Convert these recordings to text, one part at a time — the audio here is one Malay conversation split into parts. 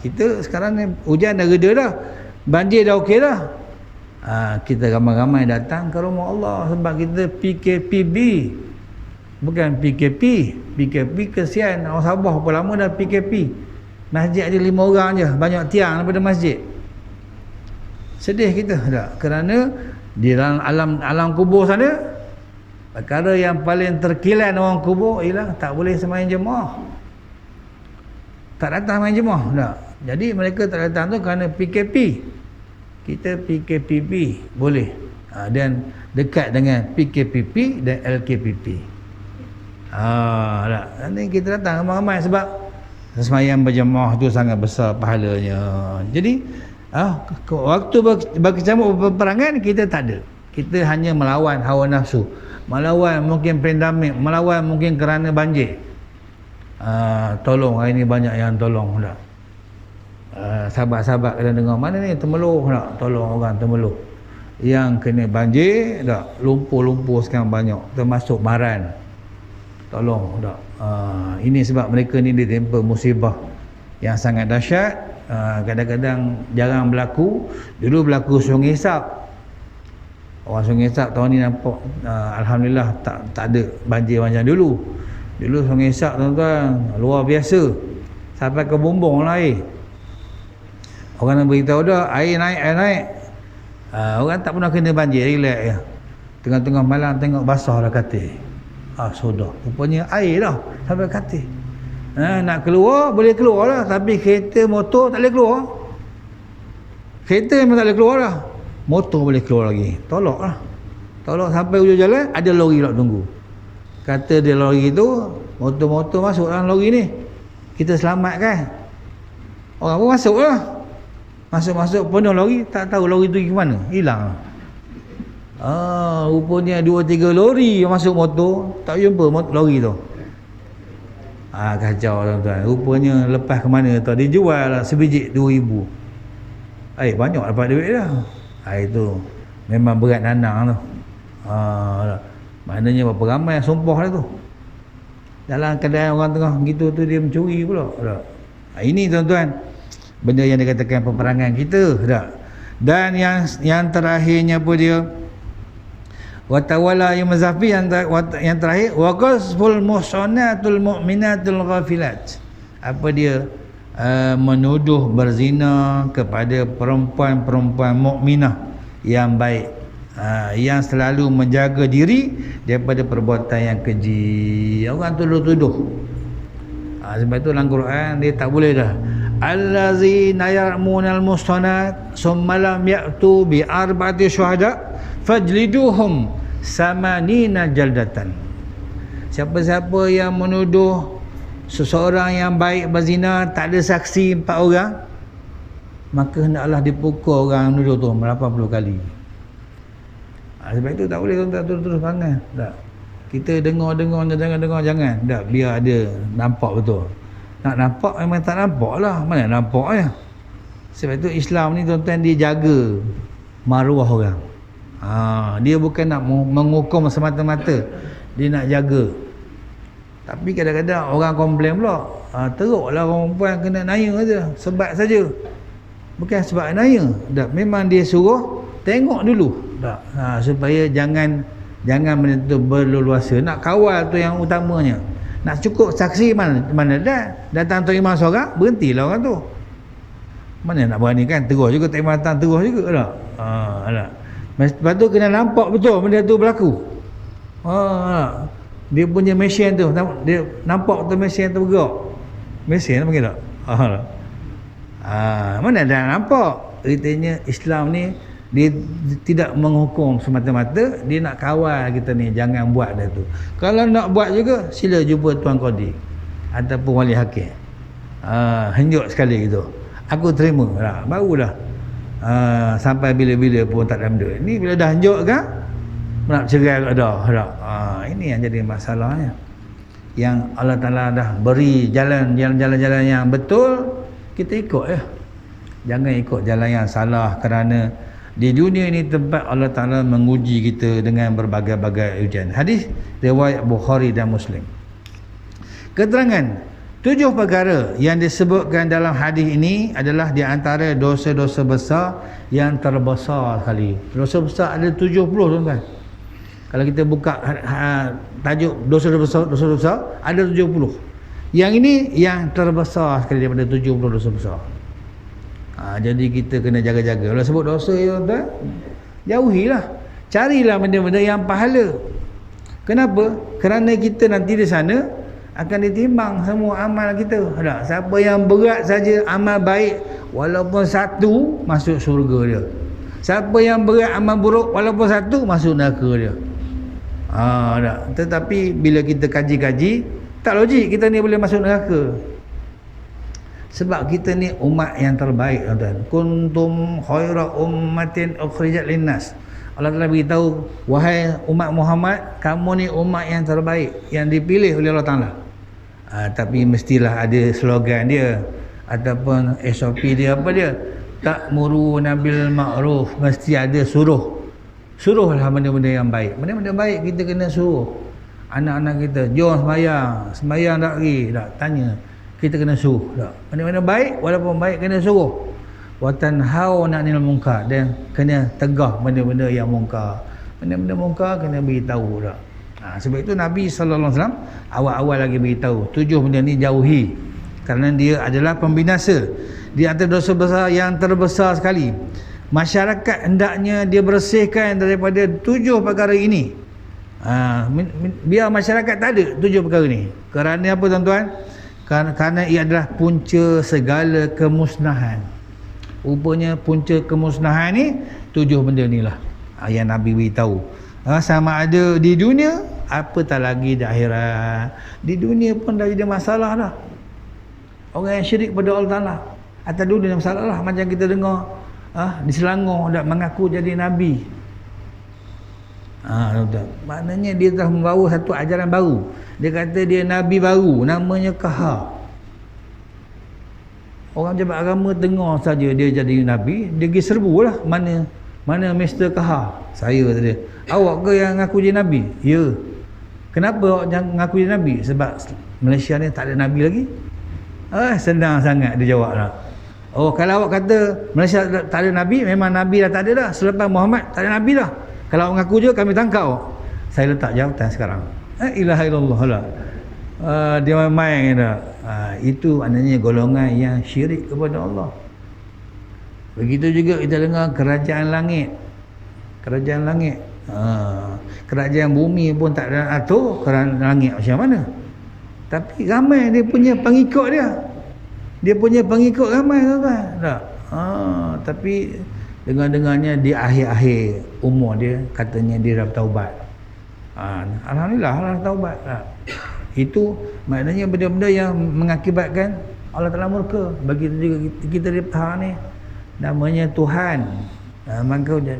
Kita sekarang ni hujan dah reda dah, banjir dah okey dah. Kita ramai-ramai datang ke rumah Allah sebab kita PKPB, bukan PKP. PKP kesian orang Sabah berapa lama dah PKP. Masjid ada 5 orang je, banyak tiang daripada masjid. Sedih kita tak? Kerana di dalam alam kubur sana, perkara yang paling terkilan orang kubur ialah tak boleh sembahyang jemaah. Tak datang main jemaah tak. Jadi mereka tak datang tu kerana PKP. Kita PKPB boleh. Dan dekat dengan PKPP dan LKPP. Tak. Nanti kita datang ramai-ramai sebab sembahyang berjemaah tu sangat besar pahalanya. Jadi waktu berkecamuk peperangan kita tak ada. Kita hanya melawan hawa nafsu, melawan mungkin pandemik, melawan mungkin kerana banjir. Tolong, hari ni banyak yang tolong tak. Sahabat-sahabat kena dengar, mana ni Temeloh tak, tolong orang Temeloh yang kena banjir tak, lumpur-lumpur sekarang banyak, termasuk Maran, tolong tak. Ini sebab mereka ni ditimpa musibah yang sangat dahsyat. Kadang-kadang jarang berlaku. Dulu berlaku Sungai Sap. Orang Sungai Sap tahun ni nampak alhamdulillah tak ada banjir macam dulu. Dulu Sungai Sap tuan-tuan luar biasa, sampai ke bumbung lah air. Orang nak beritahu dah air naik. Orang tak pernah kena banjir, relax je. Tengah-tengah malam tengok basah dah katil. Sudah, rupanya air dah sampai katil. Nak keluar boleh keluar lah, tapi kereta motor tak boleh keluar. Kereta memang tak boleh keluar lah, motor boleh keluar lagi. Tolak lah, tolak sampai ujung jalan ada lori nak tunggu. Kata dia lori tu, motor-motor masuk dalam lori ni, kita selamatkan. Orang pun masuk lah, masuk penuh lori, tak tahu lori tu ke mana, hilang. Rupanya 2-3 lori yang masuk motor, tak jumpa lori tu. Kacau tuan-tuan. Rupanya lepas ke mana tu, dia jual lah sebiji 2,000. Banyak dapat duit dah. Itu memang berat nanang tu. Maknanya berapa ramai yang sumpah dah tu. Dalam keadaan orang tengah gitu tu dia mencuri pula. Ini tuan-tuan, benda yang dikatakan peperangan kita tak. Dan yang terakhirnya pun dia watawala yang mazafi, yang terakhir waqasful muhsanatul mu'minatul ghafilat. Apa dia? Menuduh berzina kepada perempuan-perempuan mukminah yang baik, yang selalu menjaga diri daripada perbuatan yang keji. Orang tuduh-tuduh. Sebab itu dalam Quran dia tak boleh dah. Allazina yarmunal muhsanat summa lam ya'tu bi arba'ati syuhada fajliduhum samanina jaldatan. Siapa-siapa yang menuduh seseorang yang baik berzina, tak ada saksi 4 orang, maka hendaklah dipukul orang menuduh tu 80 kali. Sebab itu tak boleh tuan-tuan terus perangai. Tak. Kita dengar jangan. Tak, biar ada nampak betul. Nak nampak memang tak nampak lah. Mana nampak ya. Sebab itu Islam ni tuan-tuan dia jaga maruah orang. Dia bukan nak menghukum semata-mata, dia nak jaga. Tapi kadang-kadang orang komplain pula, teruklah orang perempuan kena naya saja, sebat saja. Bukan sebab naya, tak, memang dia suruh tengok dulu, tak, supaya jangan benda tu berleluasa. Nak kawal tu yang utamanya. Nak cukup saksi mana datang terima seorang, berhentilah orang tu. Mana nak berani kan, terus juga terima datang, terus juga tak. Lepas tu kena nampak betul benda tu berlaku. Dia punya mesin tu, dia nampak betul mesin tu bergerak. Mesin apa panggil tak? Mana dah nampak. Ceritanya Islam ni dia tidak menghukum semata-mata, dia nak kawal kita ni jangan buat dah tu. Kalau nak buat juga sila jumpa tuan qadi ataupun wali hakim. Henjuk sekali gitu. Aku terima lah, barulah sampai bila-bila pun tak ada benda. Ni bila dah henjuk kan, nak cerai dah. Ini yang jadi masalahnya. Yang Allah Ta'ala dah beri jalan-jalan yang betul, kita ikut ya. Jangan ikut jalan yang salah, kerana di dunia ini tempat Allah Ta'ala menguji kita dengan berbagai-bagai ujian. Hadis riwayat Bukhari dan Muslim. Keterangan 7 perkara yang disebutkan dalam hadis ini adalah di antara dosa-dosa besar yang terbesar sekali. Dosa besar ada 70, tuan-tuan. Kalau kita buka tajuk dosa-dosa besar ada 70. Yang ini yang terbesar sekali daripada 70 dosa besar. Jadi kita kena jaga-jaga. Kalau sebut dosa, tuan-tuan, jauhilah. Carilah benda-benda yang pahala. Kenapa? Kerana kita nanti di sana akan ditimbang semua amal kita. Tak? Siapa yang berat saja amal baik walaupun satu, masuk syurga dia. Siapa yang berat amal buruk walaupun satu, masuk neraka dia. Tak? Tetapi bila kita kaji-kaji, tak logik kita ni boleh masuk neraka. Sebab kita ni umat yang terbaik, tuan-tuan. Kuntum khaira ummatin ukhrijat linnas. Allah Ta'ala beritahu, wahai umat Muhammad, kamu ni umat yang terbaik, yang dipilih oleh Allah Ta'ala. Tapi mestilah ada slogan dia ataupun SOP dia, apa dia? Ta'muruna bil ma'ruf, mesti ada suruhlah benda-benda yang baik. Benda-benda baik kita kena suruh anak-anak kita, jom sembahyang tak lagi, tak tanya, kita kena suruh tak? Benda-benda baik walaupun baik kena suruh. Wa tanhauna 'anil munkar, dan kena tegah benda-benda yang munkar. Benda-benda munkar kena beritahu tak? Sebab itu Nabi sallallahu alaihi wasallam awal-awal lagi beritahu 7 benda ni jauhi, kerana dia adalah pembinasa. Di antara dosa besar yang terbesar sekali, masyarakat hendaknya dia bersihkan daripada 7 perkara ini. Biar masyarakat tak ada 7 perkara ni. Kerana apa, tuan-tuan? Kerana ia adalah punca segala kemusnahan. Rupanya punca kemusnahan ni 7 benda ni lah yang Nabi beritahu. Sama ada di dunia, apatah lagi di akhirat. Di dunia pun dah jadi masalah dah. Orang yang syirik pada Allah Ta'ala, atas dunia masalah lah. Macam kita dengar di Selangor dah mengaku jadi Nabi. Maknanya dia telah membawa satu ajaran baru. Dia kata dia Nabi baru, namanya Kahar. Orang jabat agama dengar saja dia jadi Nabi, dia pergi serbu lah. Mana Mr. Kahar? Saya tadi. Awak ke yang ngaku jadi Nabi? Ya. Kenapa awak ngaku jadi Nabi? Sebab Malaysia ni tak ada Nabi lagi. Senang sangat dia jawab lah. Kalau awak kata Malaysia tak ada Nabi, memang Nabi dah tak ada dah. Selepas Muhammad tak ada Nabi dah. Kalau awak ngaku je, kami tangkap awak. Saya letak jawatan sekarang. Ilaha illallah lah. Dia main-main dah. Itu maknanya golongan yang syirik kepada Allah. Begitu juga kita dengar kerajaan langit. Kerajaan bumi pun tak ada atur, kerajaan langit macam mana? Tapi ramai dia punya pengikut dia. Dia punya pengikut ramai, tuan-tuan. Tak? Tapi dengar-dengarnya di akhir-akhir umur dia, katanya dia dah bertaubat. Alhamdulillah, Allah taubat. Itu maknanya benda-benda yang mengakibatkan Allah Ta'ala murka. Begitu juga kita di tahap ni, namanya Tuhan,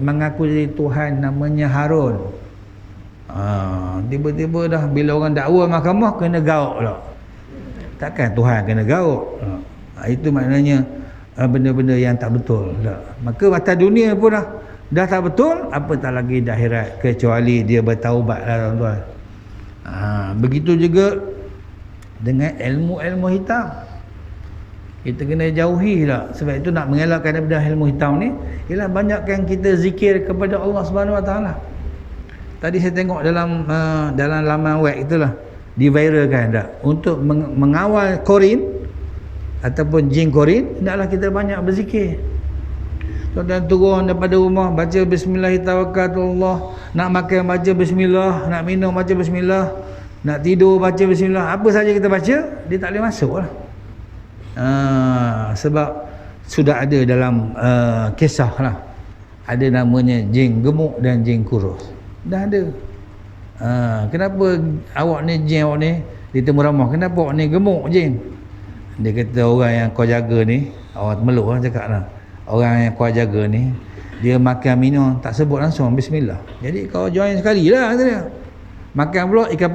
mengaku jadi Tuhan, namanya Harun. Tiba-tiba dah bila orang dakwa mahkamah, kena gauk pula. Takkan Tuhan kena gauk. Itu maknanya benda-benda yang tak betul. Maka atas dunia pun dah tak betul, apatah lagi di akhirat, kecuali dia bertaubat lah, tuan-tuan. Begitu juga dengan ilmu-ilmu hitam, kita kena jauhi lah. Sebab itu nak mengelakkan daripada ilmu hitam ni, ialah banyakkan kita zikir kepada Allah Subhanahu Wa Taala. Tadi saya tengok dalam laman web itulah, diviralkan dah, untuk mengawal korin ataupun jin korin, hendaklah kita banyak berzikir. Tuan-tuan turun daripada rumah, baca bismillahirrahmanirrahim. Nak makan baca bismillah, nak minum baca bismillah, nak tidur baca bismillah. Apa saja kita baca, dia tak boleh masuk lah. Sebab sudah ada dalam kisah lah, ada namanya jin gemuk dan jin kurus. Dah ada. Kenapa awak ni jin, awak ni ditemu ramah, kenapa awak ni gemuk jin? Dia kata orang yang kau jaga ni, awak meluk lah cakap lah, orang yang kau jaga ni, dia makan minum tak sebut langsung bismillah. Jadi kau join sekali lah, kata dia. Makan pula ikan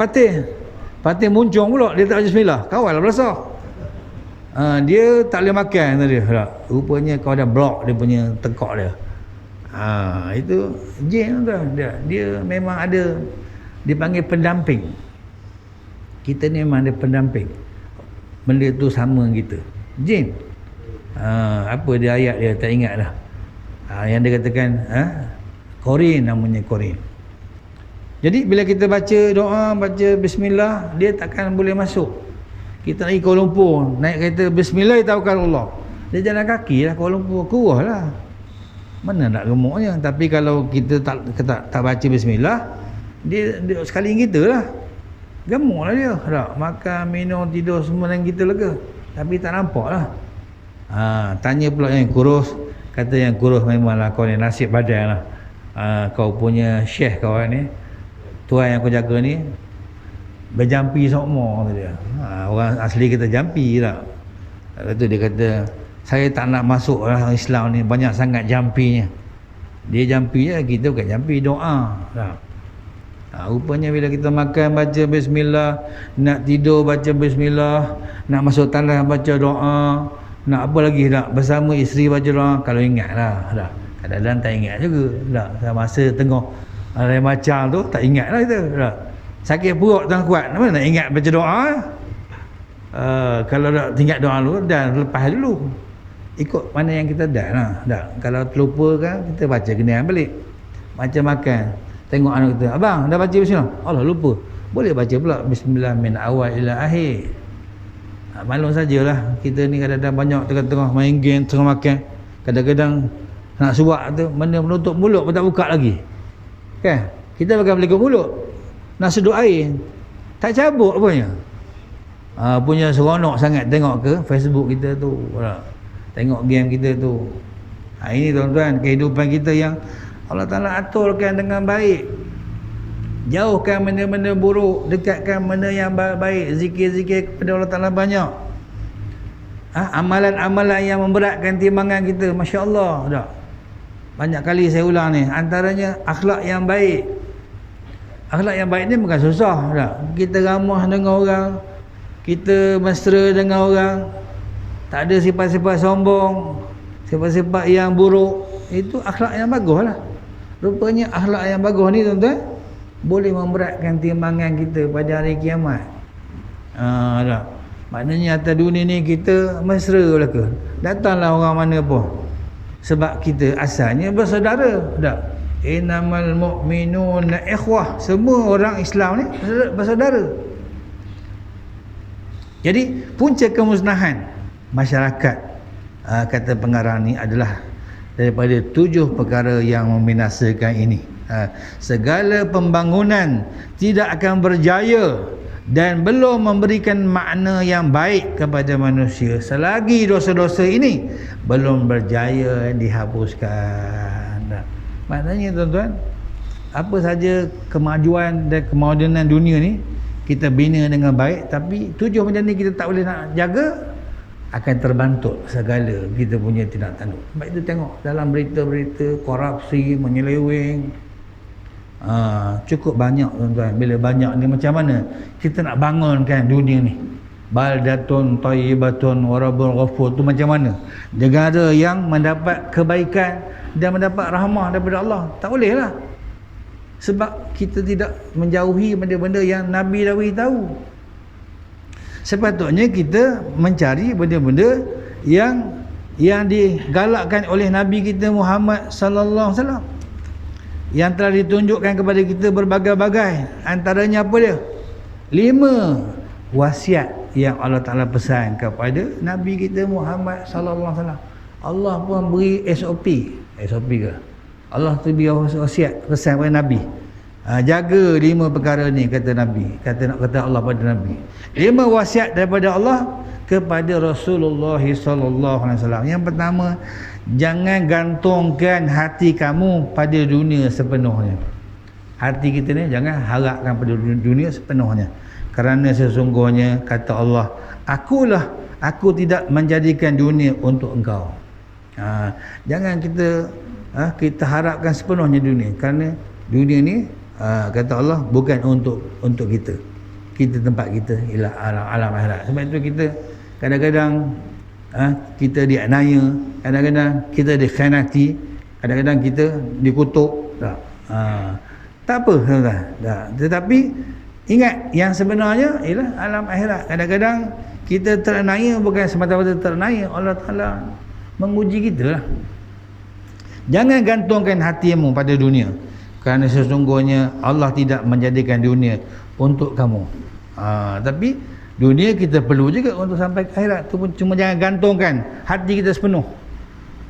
patin muncung pula, dia tak baca bismillah, kawal lah belasah. Dia tak boleh makan, kata dia. Rupanya kau dah block dia punya tekak dia. Itu jin tu. Dia memang ada, dipanggil pendamping. Kita ni memang ada pendamping. benda tu sama dengan kita. Jin. Apa dia ayat dia tak ingat dah. Yang dia katakan Qarin, namanya Qarin. Jadi bila kita baca doa, baca bismillah, dia takkan boleh masuk. Kita pergi Kuala Lumpur, naik kereta bismillah tawakkalullah. Dia jalan kaki lah Kuala Lumpur, kurah lah. Mana nak gemuknya. Tapi kalau kita tak baca bismillah, dia sekali kita lah. Gemuk lah dia. Tak, makan, minum, tidur semua dengan kita lega. Tapi tak nampak lah. Tanya pula yang kurus. Kata yang kurus memanglah kau ni nasib badan lah. Kau punya syekh kau ni, tuan yang kau jaga ni, berjampi semua, kata dia. Orang asli kita jampi tak. Lepas tu dia kata, saya tak nak masuk lah Islam ni, banyak sangat jampinya. Dia jampi je, kita bukan jampi, doa tak. Rupanya bila kita makan baca bismillah, nak tidur baca bismillah, nak masuk tandas baca doa, nak apa lagi tak, bersama isteri baca doa, kalau ingat lah tak. Kadang-kadang tak ingat juga tak. Masa tengok lain macam tu tak ingat lah kita tak. Sakit perut tuan kuat, mana nak ingat baca doa. Kalau nak ingat doa dulu dan lepas dulu, ikut mana yang kita dah lah tak. Kalau terlupa kan, kita baca kenaan balik. Macam makan, tengok anak kita, abang dah baca bismillah, Allah lupa, boleh baca pula bismillah min awal ila akhir. Maklum sajalah kita ni kadang-kadang banyak tengah-tengah main game, tengah makan, kadang-kadang nak suap tu benda menutup mulut pun tak buka lagi kan. Kita pakai pelikup mulut, nak sedut air tak cabut punya. Punya seronok sangat tengok ke Facebook kita tu, tengok game kita tu. Ini tuan-tuan, kehidupan kita yang Allah Ta'ala aturkan dengan baik. Jauhkan benda-benda buruk, dekatkan benda yang baik, zikir-zikir kepada Allah Ta'ala banyak. Amalan-amalan yang memberatkan timbangan kita, Masya Allah tak? Banyak kali saya ulang ni, antaranya akhlak yang baik. Akhlak yang baik ni bukan susah tak? Kita ramah dengan orang, kita mesra dengan orang, tak ada sifat-sifat sombong, sifat-sifat yang buruk. Itu akhlak yang bagus lah. Rupanya akhlak yang bagus ni tuan-tuan boleh memberatkan timbangan kita pada hari kiamat. Tak? Maknanya atas dunia ni kita mesra lah ke, datanglah orang mana pun, sebab kita asalnya bersaudara tak. Innamal mu'minuna ikhwah, semua orang Islam ni bersaudara. Jadi punca kemusnahan masyarakat, kata pengarang ni, adalah daripada 7 perkara yang membinasakan ini. Segala pembangunan tidak akan berjaya dan belum memberikan makna yang baik kepada manusia selagi dosa-dosa ini belum berjaya dihapuskan. Maknanya tuan-tuan, apa saja kemajuan dan kemodenan dunia ni kita bina dengan baik, tapi 7 macam ni kita tak boleh nak jaga, akan terbantut segala kita punya tindak tanduk. Sebab itu tengok dalam berita-berita korupsi, menyeleweng, cukup banyak tuan-tuan. Bila banyak ni macam mana kita nak bangunkan dunia ni? Baldatun tayyibatun wa rabbul ghafur tu macam mana? Negara yang mendapat kebaikan dan mendapat rahmah daripada Allah. Tak boleh lah, sebab kita tidak menjauhi benda-benda yang Nabi dah beritahu. Sepatutnya kita mencari benda-benda yang digalakkan oleh Nabi kita Muhammad sallallahu alaihi wasallam, yang telah ditunjukkan kepada kita berbagai-bagai. Antaranya apa dia? 5 wasiat yang Allah Ta'ala pesan kepada Nabi kita Muhammad sallallahu alaihi wasallam. Allah pun beri SOP ke? Allah tu beri wasiat pesan kepada Nabi. Jaga 5 perkara ni, kata Nabi, kata Allah pada Nabi. 5 wasiat daripada Allah kepada Rasulullah sallallahu alaihi wasallam. Yang pertama, jangan gantungkan hati kamu pada dunia sepenuhnya. Hati kita ni jangan harapkan pada dunia sepenuhnya. Kerana sesungguhnya kata Allah, aku tidak menjadikan dunia untuk engkau. Jangan kita harapkan sepenuhnya dunia, kerana dunia ni kata Allah bukan untuk kita. Kita tempat kita ialah alam akhirat. Sebab itu kita kadang-kadang kita dianiaya, kadang-kadang kita dikhianati, kadang-kadang kita dikutuk tak apa tuan-tuan. Tetapi ingat yang sebenarnya ialah alam akhirat. Kadang-kadang Kita terniaya bukan semata-mata terniaya, Allah Ta'ala menguji kita lah. Jangan gantungkan hatimu pada dunia, kerana sesungguhnya Allah tidak menjadikan dunia untuk kamu. Tapi dunia kita perlu juga untuk sampai ke akhirat tu pun. Cuma jangan gantungkan hati kita sepenuh.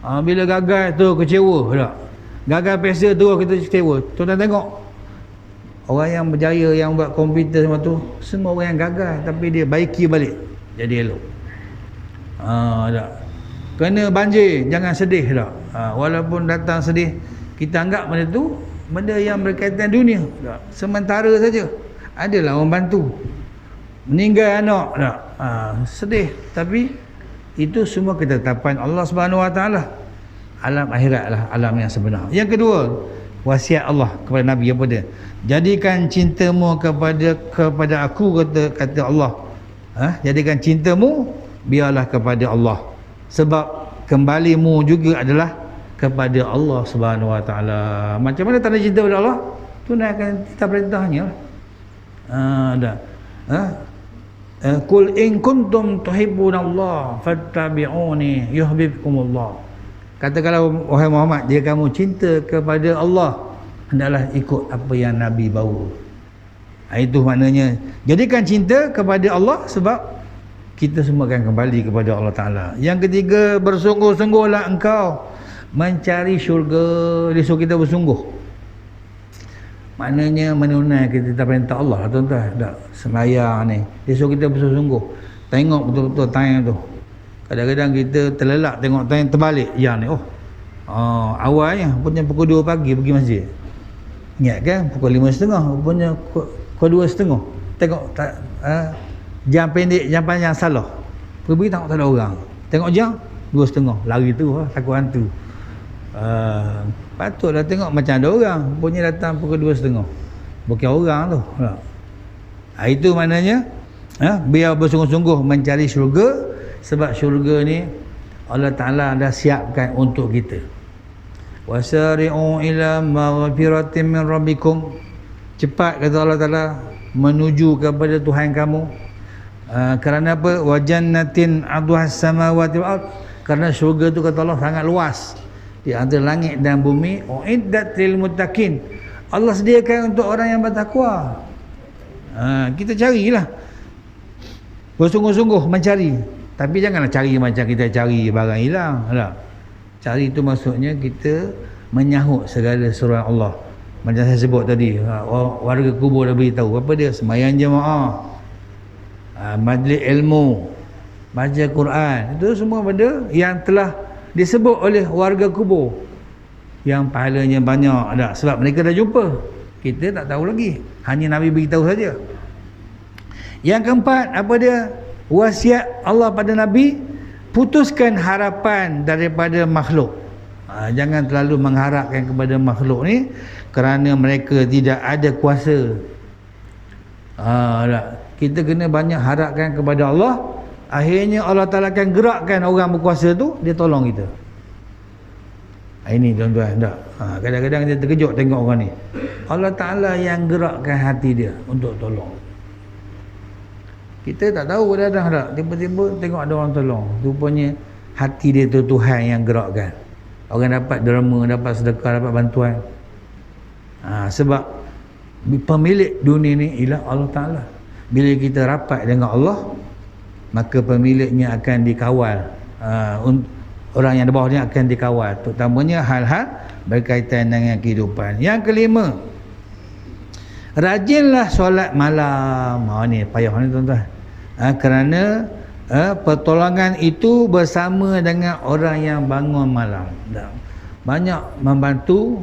Bila gagal tu kecewa tak? Gagal pesta tu kita kecewa. Tuan tengok orang yang berjaya, yang buat komputer semua tu, semua orang yang gagal tapi dia baiki balik jadi elok. Tak. Kena banjir, jangan sedih tak. Walaupun datang sedih, kita anggap benda tu benda yang berkaitan dunia tak. Sementara saja. Adalah orang bantu, meninggal anak tak. Sedih, tapi itu semua ketetapan Allah Subhanahu Wa Taala. Alam akhirat lah alam yang sebenar. Yang kedua, wasiat Allah kepada Nabi apa dia? Jadikan cintamu kepada aku, kata Allah. Jadikan cintamu biarlah kepada Allah. Sebab kembalimu juga adalah kepada Allah Subhanahu Wa Taala. Macam mana tanda cinta kepada Allah? Tunaikan perintah-perintahnya. Qul in kuntum tuhibbunallah fattabi'uni yuhibbukumullah. Katakanlah wahai Muhammad, jika kamu cinta kepada Allah, hendaklah ikut apa yang Nabi bawa. Itu maknanya jadikan cinta kepada Allah, sebab kita semua akan kembali kepada Allah Ta'ala. Yang ketiga, bersungguh-sungguhlah engkau mencari syurga. Dia suruh kita bersungguh, maknanya menunaikan perintah Allah. Tuan-tuan, tak sembahyang ni dia suruh kita bersungguh. Tengok betul-betul time tu. Kadang-kadang kita terlelap tengok time, terbalik yang ni. Awalnya punya pukul 2 pagi pergi masjid, ingat kan pukul 5.30, punya pukul 2.30. Tengok jam pendek jam panjang salah, pergi tengok tak ada orang. Tengok jam 2.30, lari tu takut hantu. Patutlah tengok macam ada orang, punya datang pukul 2.30, bukan orang tu. Itu maknanya biar bersungguh-sungguh mencari syurga, sebab syurga ni Allah Ta'ala dah siapkan untuk kita. Wasari'u ila maghfiratin min rabbikum. Cepat, kata Allah Ta'ala, menuju kepada Tuhan kamu. Kerana apa? Wa jannatin 'arduhas samawati wal ard. Kerana syurga tu, kata Allah, sangat luas di antara langit dan bumi. Uiddat lil muttaqin. Allah sediakan untuk orang yang bertakwa. Kita carilah, bersungguh-sungguh mencari. Tapi janganlah cari macam kita cari barang hilang. Cari itu maksudnya kita menyahut segala suruhan Allah. Macam saya sebut tadi, warga kubur dah beritahu apa dia? Sembahyang jemaah, majlis ilmu, baca Quran. Itu semua benda yang telah disebut oleh warga kubur, yang pahalanya banyak. Sebab mereka dah jumpa, kita tak tahu lagi, hanya Nabi beritahu saja. Yang keempat, apa dia? Wasiat Allah pada Nabi, putuskan harapan daripada makhluk. Jangan terlalu mengharapkan kepada makhluk ni, kerana mereka tidak ada kuasa. Kita kena banyak harapkan kepada Allah. Akhirnya Allah Ta'ala akan gerakkan orang berkuasa tu, dia tolong kita. Ini tuan-tuan, tak? Kadang-kadang dia terkejut tengok orang ni. Allah Ta'ala yang gerakkan hati dia untuk tolong. Kita tak tahu kadang-kadang tak, tiba-tiba tengok ada orang tolong, rupanya hati dia tu Tuhan yang gerakkan. Orang dapat derma, dapat sedekah, dapat bantuan. Sebab pemilik dunia ni ialah Allah Ta'ala. Bila kita rapat dengan Allah, maka pemiliknya akan dikawal. Orang yang di bawah ni akan dikawal, terutamanya hal-hal berkaitan dengan kehidupan. Yang kelima, rajinlah solat malam. Ni payah ni tuan-tuan. Kerana pertolongan itu bersama dengan orang yang bangun malam. Banyak membantu.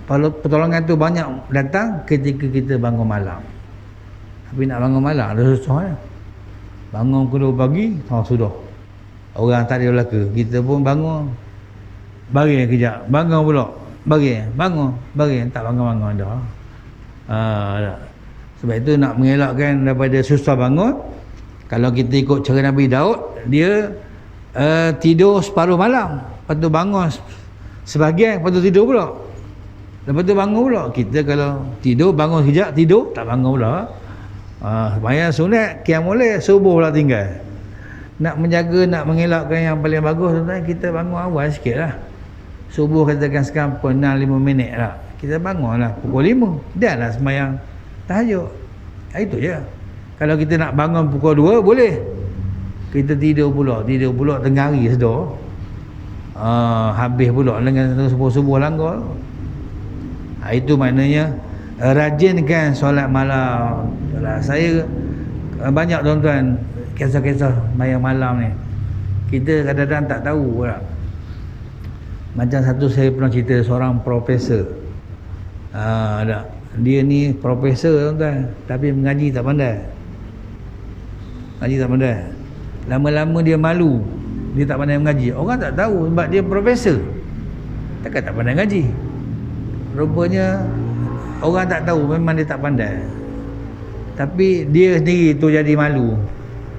Pertolongan itu banyak datang ketika kita bangun malam. Tapi nak bangun malam ada susah ya. Bangun pukul 2 pagi, sudah orang tak ada belaka. Kita pun bangun, bagi kejap, bangun pula, bagi, tak bangun-bangun dah. Sebab itu nak mengelakkan daripada susah bangun, kalau kita ikut cara Nabi Daud, dia tidur separuh malam, lepas tu bangun sebahagian, lepas tu tidur pula, lepas tu bangun pula. Kita kalau tidur, bangun sekejap, tidur, tak bangun pula. Sembahyang sunat qiyam boleh, subuh pula tinggal. Nak menjaga, nak mengelakkan yang paling bagus tuan-tuan, kita bangun awal sikit lah. Subuh katakan sekarang 6-5 minit lah, kita bangunlah pukul 5, dah lah sembahyang tahajud. Itu je. Kalau kita nak bangun pukul 2 boleh, kita tidur pula tengah hari sedar. Habis pula dengan subuh-subuh langgar. Itu maknanya rajinkan solat malam. Saya banyak tuan-tuan kisah-kisah sembahyang malam ni, kita kadang-kadang tak tahu lah. Macam satu saya pernah cerita seorang profesor. Dia ni profesor tuan-tuan, tapi mengaji tak pandai. Lama-lama dia malu, dia tak pandai mengaji. Orang tak tahu sebab dia profesor, takkan tak pandai mengaji. Rupanya orang tak tahu, memang dia tak pandai. Tapi dia sendiri tu jadi malu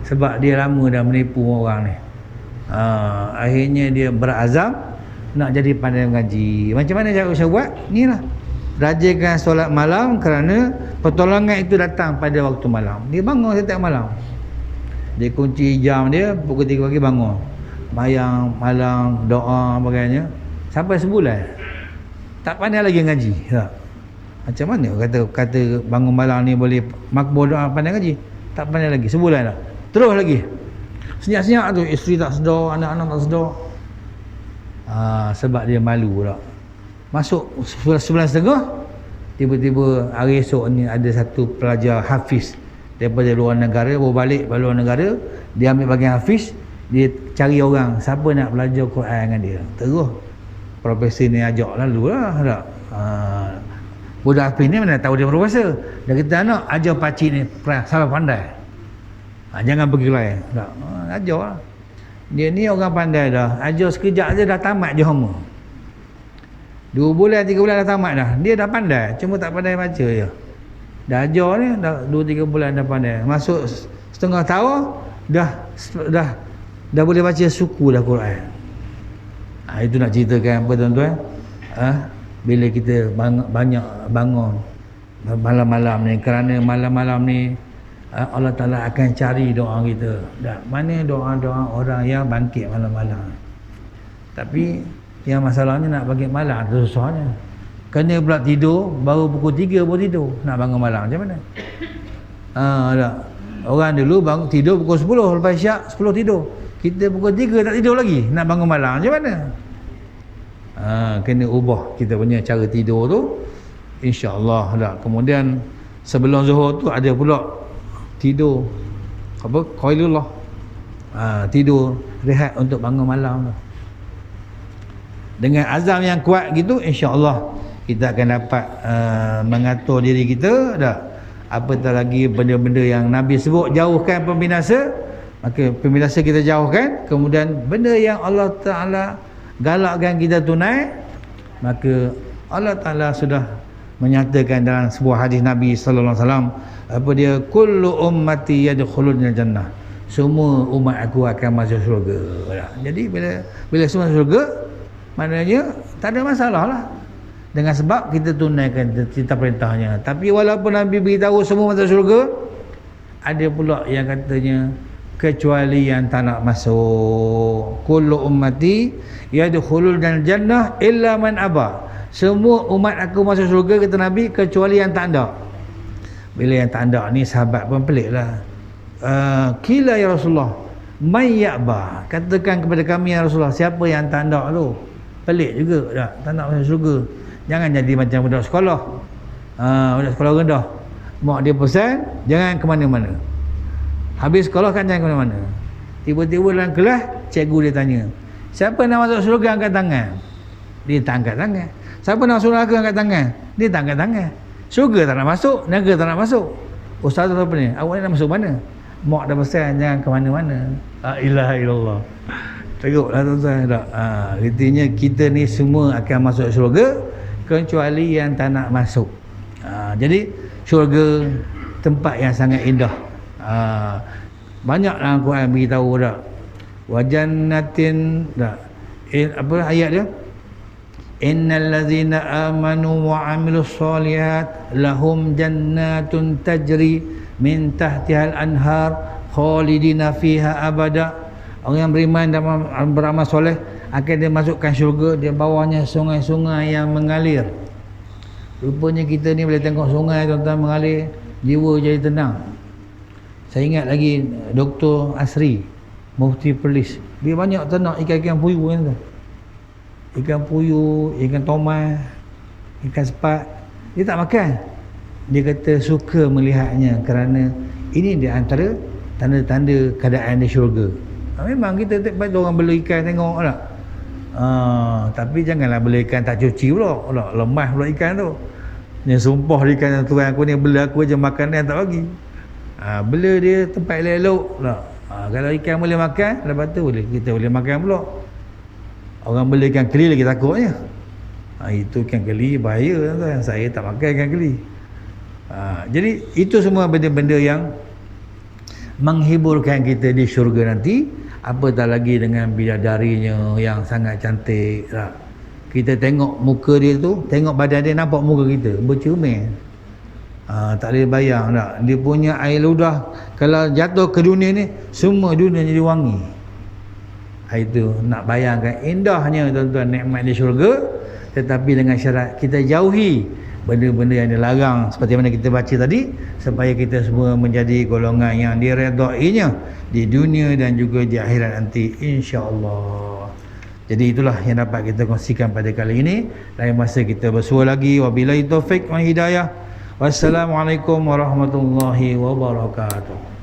sebab dia lama dah menipu orang ni. Akhirnya dia berazam nak jadi pandai mengaji. Macam mana cara saya buat? Ni lah, rajinkan solat malam, kerana pertolongan itu datang pada waktu malam. Dia bangun setiap malam, dia kunci jam dia, pukul 3 pagi bangun, sembahyang malam, doa bagainya, sampai sebulan. Tak pandai lagi ngaji tak? Macam mana kata bangun malam ni boleh makbul doa, pandai ngaji? Tak pandai lagi, sebulan dah. Terus lagi senyap-senyap tu, isteri tak sedar, anak-anak tak sedar. Sebab dia malu tak. Masuk 11.30, tiba-tiba hari esok ni ada satu pelajar hafiz daripada luar negara, baru balik dari luar negara, dia ambil bagian hafiz, dia cari orang siapa nak belajar Quran dengan dia. Terus profesor ni ajak lalu lah tak. Budak hafiz ni mana tahu dia profesor, dia kata anak ajar pakcik ni sampai pandai, jangan pergi lain tak. Ajar lah. Dia ni orang pandai dah, ajar sekejap je dah tamat je hama. 2 bulan 3 bulan dah tamat dah. Dia dah pandai, cuma tak pandai baca je. Dah ajar ni dah 2-3 bulan dah pandai. Masuk setengah tahun dah boleh baca suku dah Quran. Itu nak ceritakan apa tuan-tuan? Bila kita banyak bangun malam-malam ni, kerana malam-malam ni Allah Ta'ala akan cari doa kita. Mana doa-doa orang yang bangkit malam-malam. Tapi yang masalahnya nak bangkit malam tu susahnya. Kena pula tidur, baru pukul 3 baru tidur. Nak bangun malam macam mana? Tak. Orang dulu bangun tidur pukul 10, lepas syak 10 tidur. Kita pukul 3 tak tidur lagi, nak bangun malam macam mana? Kena ubah kita punya cara tidur tu, insya-Allah tak. Kemudian sebelum zuhur tu ada pula tidur qailullah, tidur rehat untuk bangun malam tu. Dengan azam yang kuat gitu, insya-Allah kita akan dapat mengatur diri kita tak. Apatah lagi benda-benda yang Nabi sebut jauhkan pembinasa, maka pembinasa kita jauhkan. Kemudian benda yang Allah Ta'ala galakkan kita tunai, maka Allah Ta'ala sudah menyatakan dalam sebuah hadis Nabi sallallahu alaihi wasallam, apa dia, kullu ummati yadkhulul jannah, semua umat aku akan masuk syurga. Jadi bila semua masuk syurga, maknanya tak ada masalah lah, dengan sebab kita tunaikan titah perintahnya. Tapi walaupun Nabi beritahu semua masuk syurga, ada pula yang katanya kecuali yang tak nak masuk. Kullu ummati yadkhulul jannah illa man aba, semua umat aku masuk syurga kata Nabi, kecuali yang tak ada. Bila yang tak ada ni sahabat pun pelik lah. Kila ya Rasulullah man ya'ba, katakan kepada kami ya Rasulullah, siapa yang tak ada tu? Pelik juga tak nak masuk syurga. Jangan jadi macam budak sekolah. Budak sekolah rendah, mak dia pesan jangan ke mana-mana. Habis sekolah kan jangan ke mana-mana. Tiba-tiba dalam kelas cikgu dia tanya, siapa nak masuk syurga angkat tangan. Dia tak angkat tangan. Siapa nak masuk neraka angkat tangan. Dia tak angkat tangan. Syurga tak nak masuk, neraka tak nak masuk. Ustaz tu apa ni? Awak ni nak masuk mana? Mak dah pesan jangan ke mana-mana. La ilaha illallah. Teruklah tuan-tuan tak. Artinya kita ni semua akan masuk syurga kecuali yang tak nak masuk. Jadi syurga tempat yang sangat indah. Banyak dalam Quran beritahu tak. Wajannatin tak. Apa ayat dia? Innal ladzina amanu wa amilus solihat lahum jannatun tajri min tahtihal anhar khalidina fiha abada. Orang yang beriman dan beramal soleh akan dia masukkan syurga, di bawahnya sungai-sungai yang mengalir. Rupanya kita ni boleh tengok sungai tuan-tuan mengalir, jiwa jadi tenang. Saya ingat lagi Dr. Asri, Mufti Perlis, dia banyak ternak ikan-ikan puyuh kan tu. Ikan puyuh, ikan tomat, ikan sepat. Dia tak makan. Dia kata suka melihatnya kerana ini di antara tanda-tanda keadaan di syurga. Memang kita pada orang bela ikan tengok tak? Tapi janganlah bela ikan tak cuci pula. Lemah pula ikan tu. Dia sumpah ikan yang tuan aku ni bela aku je makanan tak bagi. Bela dia tempat elok-elok tak? Kalau ikan boleh makan, lepas tu kita boleh makan pula. Orang bela ikan keli lagi takutnya. Itu ikan keli bahaya tuan. Saya tak makan ikan keli. Jadi itu semua benda-benda yang menghiburkan kita di syurga nanti. Apatah lagi dengan bidadarinya yang sangat cantik tak? Kita tengok muka dia tu, tengok badan dia, nampak muka kita bercermin. Tak boleh bayang tak? Dia punya air ludah kalau jatuh ke dunia ni, semua dunia jadi wangi. Itu nak bayangkan indahnya tuan-tuan nikmat di syurga. Tetapi dengan syarat kita jauhi benda-benda yang dilarang seperti mana kita baca tadi, supaya kita semua menjadi golongan yang diredainya di dunia dan juga di akhirat nanti, insya-Allah. Jadi itulah yang dapat kita kongsikan pada kali ini. Lain masa kita bersua lagi. Wabillahi taufik wa hidayah. Wassalamualaikum warahmatullahi wabarakatuh.